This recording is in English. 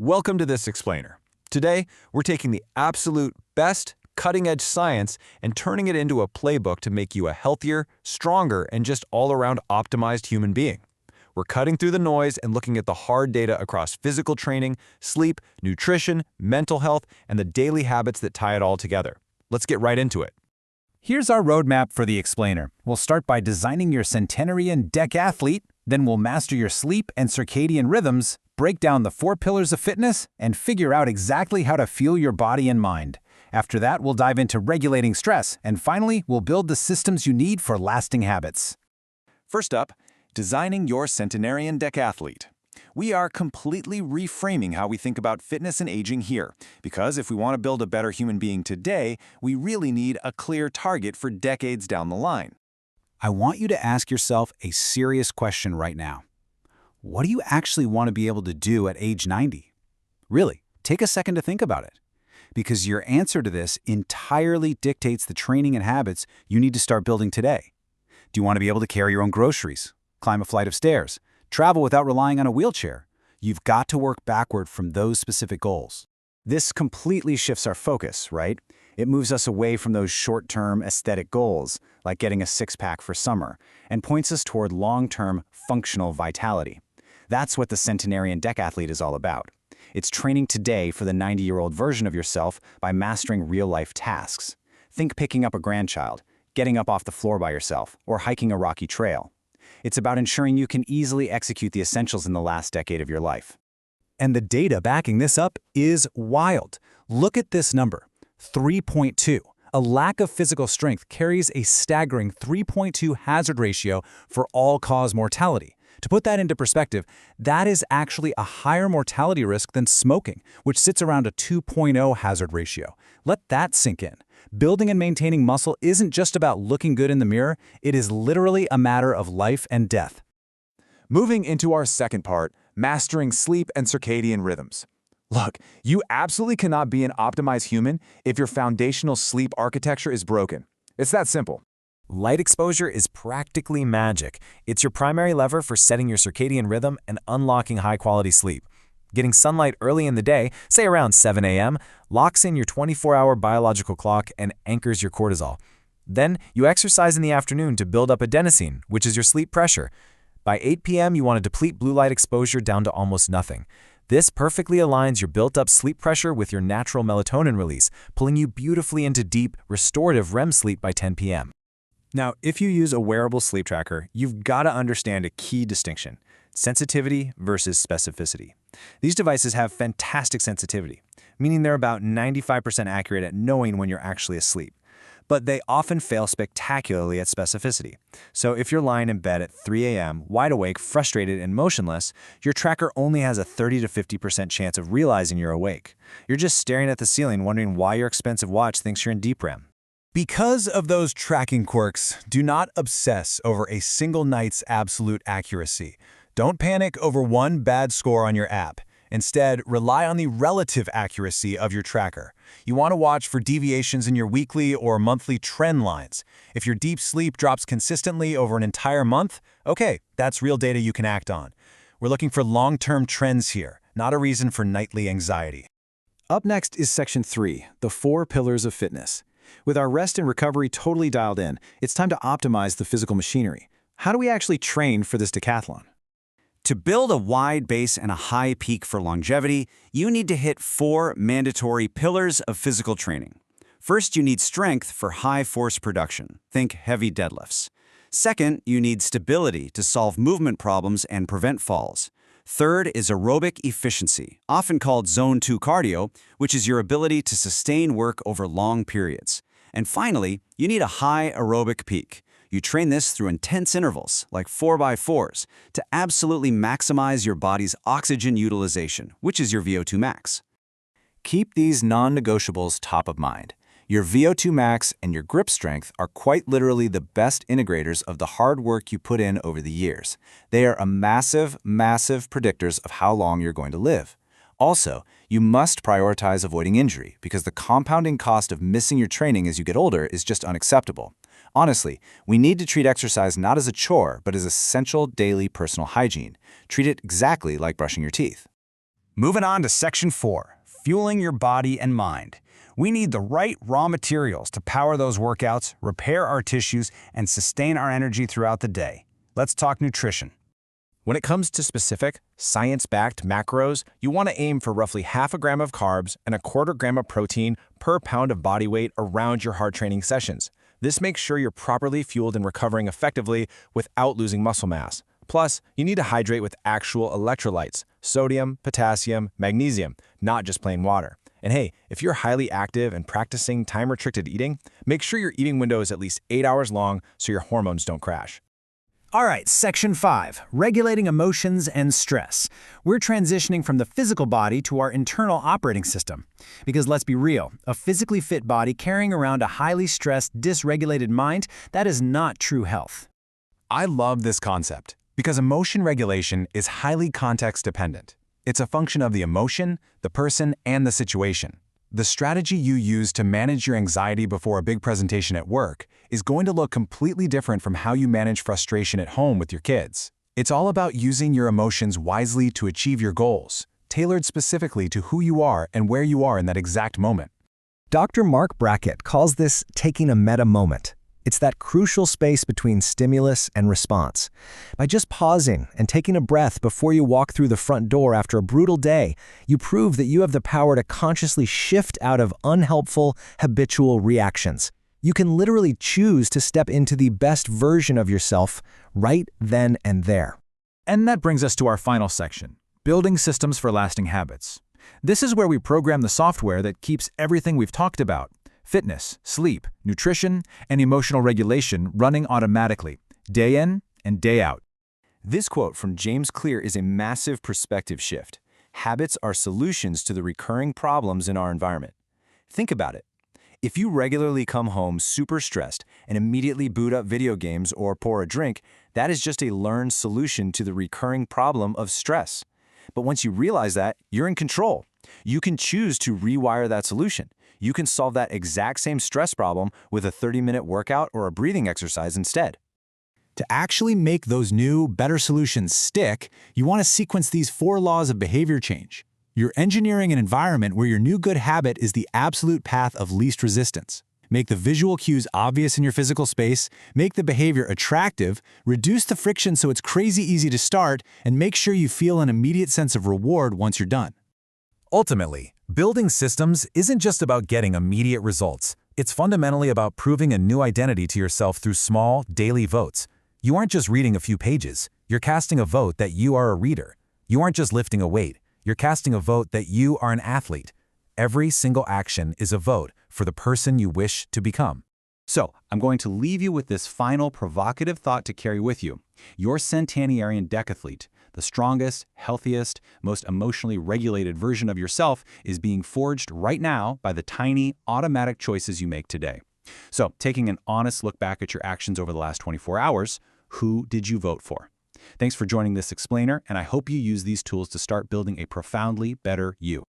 Welcome to this explainer. Today, we're taking the absolute best cutting-edge science and turning it into a playbook to make you a healthier, stronger, and just all-around optimized human being. We're cutting through the noise and looking at the hard data across physical training, sleep, nutrition, mental health, and the daily habits that tie it all together. Let's get right into it. Here's our roadmap for the explainer. We'll start by designing your Centenarian Decathlete, then we'll master your sleep and circadian rhythms, break down the 4 pillars of fitness, and figure out exactly how to fuel your body and mind. After that, we'll dive into regulating stress, and finally, we'll build the systems you need for lasting habits. First up, designing your Centenarian Decathlete. We are completely reframing how we think about fitness and aging here, because if we want to build a better human being today, we really need a clear target for decades down the line. I want you to ask yourself a serious question right now. What do you actually want to be able to do at age 90? Really, take a second to think about it. Because your answer to this entirely dictates the training and habits you need to start building today. Do you want to be able to carry your own groceries, climb a flight of stairs, travel without relying on a wheelchair? You've got to work backward from those specific goals. This completely shifts our focus, right? It moves us away from those short-term aesthetic goals, like getting a six-pack for summer, and points us toward long-term functional vitality. That's what the Centenarian Decathlete is all about. It's training today for the 90-year-old version of yourself by mastering real-life tasks. Think picking up a grandchild, getting up off the floor by yourself, or hiking a rocky trail. It's about ensuring you can easily execute the essentials in the last decade of your life. And the data backing this up is wild. Look at this number, 3.2. A lack of physical strength carries a staggering 3.2 hazard ratio for all-cause mortality. To put that into perspective, that is actually a higher mortality risk than smoking, which sits around a 2.0 hazard ratio. Let that sink in. Building and maintaining muscle isn't just about looking good in the mirror, it is literally a matter of life and death. Moving into our second part, mastering sleep and circadian rhythms. Look, you absolutely cannot be an optimized human if your foundational sleep architecture is broken. It's that simple. Light exposure is practically magic. It's your primary lever for setting your circadian rhythm and unlocking high-quality sleep. Getting sunlight early in the day, say around 7 a.m., locks in your 24-hour biological clock and anchors your cortisol. Then, you exercise in the afternoon to build up adenosine, which is your sleep pressure. By 8 p.m., you want to deplete blue light exposure down to almost nothing. This perfectly aligns your built-up sleep pressure with your natural melatonin release, pulling you beautifully into deep, restorative REM sleep by 10 p.m. Now, if you use a wearable sleep tracker, you've got to understand a key distinction: sensitivity versus specificity. These devices have fantastic sensitivity, meaning they're about 95% accurate at knowing when you're actually asleep. But they often fail spectacularly at specificity. So if you're lying in bed at 3 a.m., wide awake, frustrated, and motionless, your tracker only has a 30 to 50% chance of realizing you're awake. You're just staring at the ceiling wondering why your expensive watch thinks you're in deep REM. Because of those tracking quirks, do not obsess over a single night's absolute accuracy. Don't panic over one bad score on your app. Instead, rely on the relative accuracy of your tracker. You want to watch for deviations in your weekly or monthly trend lines. If your deep sleep drops consistently over an entire month, okay, that's real data you can act on. We're looking for long-term trends here, not a reason for nightly anxiety. Up next is Section 3, the 4 pillars of fitness. With our rest and recovery totally dialed in, it's time to optimize the physical machinery. How do we actually train for this decathlon? To build a wide base and a high peak for longevity, you need to hit 4 mandatory pillars of physical training. First, you need strength for high force production. Think heavy deadlifts. Second, you need stability to solve movement problems and prevent falls. Third is aerobic efficiency, often called Zone 2 cardio, which is your ability to sustain work over long periods. And finally, you need a high aerobic peak. You train this through intense intervals, like 4x4s, to absolutely maximize your body's oxygen utilization, which is your VO2 max. Keep these non-negotiables top of mind. Your VO2 max and your grip strength are quite literally the best integrators of the hard work you put in over the years. They are a massive, massive predictors of how long you're going to live. Also, you must prioritize avoiding injury because the compounding cost of missing your training as you get older is just unacceptable. Honestly, we need to treat exercise not as a chore, but as essential daily personal hygiene. Treat it exactly like brushing your teeth. Moving on to Section 4, fueling your body and mind. We need the right raw materials to power those workouts, repair our tissues, and sustain our energy throughout the day. Let's talk nutrition. When it comes to specific, science-backed macros, you want to aim for roughly half a gram of carbs and a quarter gram of protein per pound of body weight around your hard training sessions. This makes sure you're properly fueled and recovering effectively without losing muscle mass. Plus, you need to hydrate with actual electrolytes, sodium, potassium, magnesium, not just plain water. And hey, if you're highly active and practicing time-restricted eating, make sure your eating window is at least 8 hours long so your hormones don't crash. All right, Section 5, regulating emotions and stress. We're transitioning from the physical body to our internal operating system. Because let's be real, a physically fit body carrying around a highly stressed, dysregulated mind, that is not true health. I love this concept because emotion regulation is highly context-dependent. It's a function of the emotion, the person, and the situation. The strategy you use to manage your anxiety before a big presentation at work is going to look completely different from how you manage frustration at home with your kids. It's all about using your emotions wisely to achieve your goals, tailored specifically to who you are and where you are in that exact moment. Dr. Mark Brackett calls this taking a meta moment. It's that crucial space between stimulus and response. By just pausing and taking a breath before you walk through the front door after a brutal day, you prove that you have the power to consciously shift out of unhelpful, habitual reactions. You can literally choose to step into the best version of yourself right then and there. And that brings us to our final section, building systems for lasting habits. This is where we program the software that keeps everything we've talked about, fitness, sleep, nutrition, and emotional regulation running automatically, day in and day out. This quote from James Clear is a massive perspective shift. Habits are solutions to the recurring problems in our environment. Think about it. If you regularly come home super stressed and immediately boot up video games or pour a drink, that is just a learned solution to the recurring problem of stress. But once you realize that, you're in control. You can choose to rewire that solution. You can solve that exact same stress problem with a 30-minute workout or a breathing exercise instead. To actually make those new, better solutions stick, you want to sequence these 4 laws of behavior change. You're engineering an environment where your new good habit is the absolute path of least resistance. Make the visual cues obvious in your physical space, make the behavior attractive, reduce the friction so it's crazy easy to start, and make sure you feel an immediate sense of reward once you're done. Ultimately, building systems isn't just about getting immediate results. It's fundamentally about proving a new identity to yourself through small, daily votes. You aren't just reading a few pages. You're casting a vote that you are a reader. You aren't just lifting a weight. You're casting a vote that you are an athlete. Every single action is a vote for the person you wish to become. So, I'm going to leave you with this final provocative thought to carry with you. Your Centenarian Decathlete, the strongest, healthiest, most emotionally regulated version of yourself, is being forged right now by the tiny, automatic choices you make today. So, taking an honest look back at your actions over the last 24 hours, who did you vote for? Thanks for joining this explainer, and I hope you use these tools to start building a profoundly better you.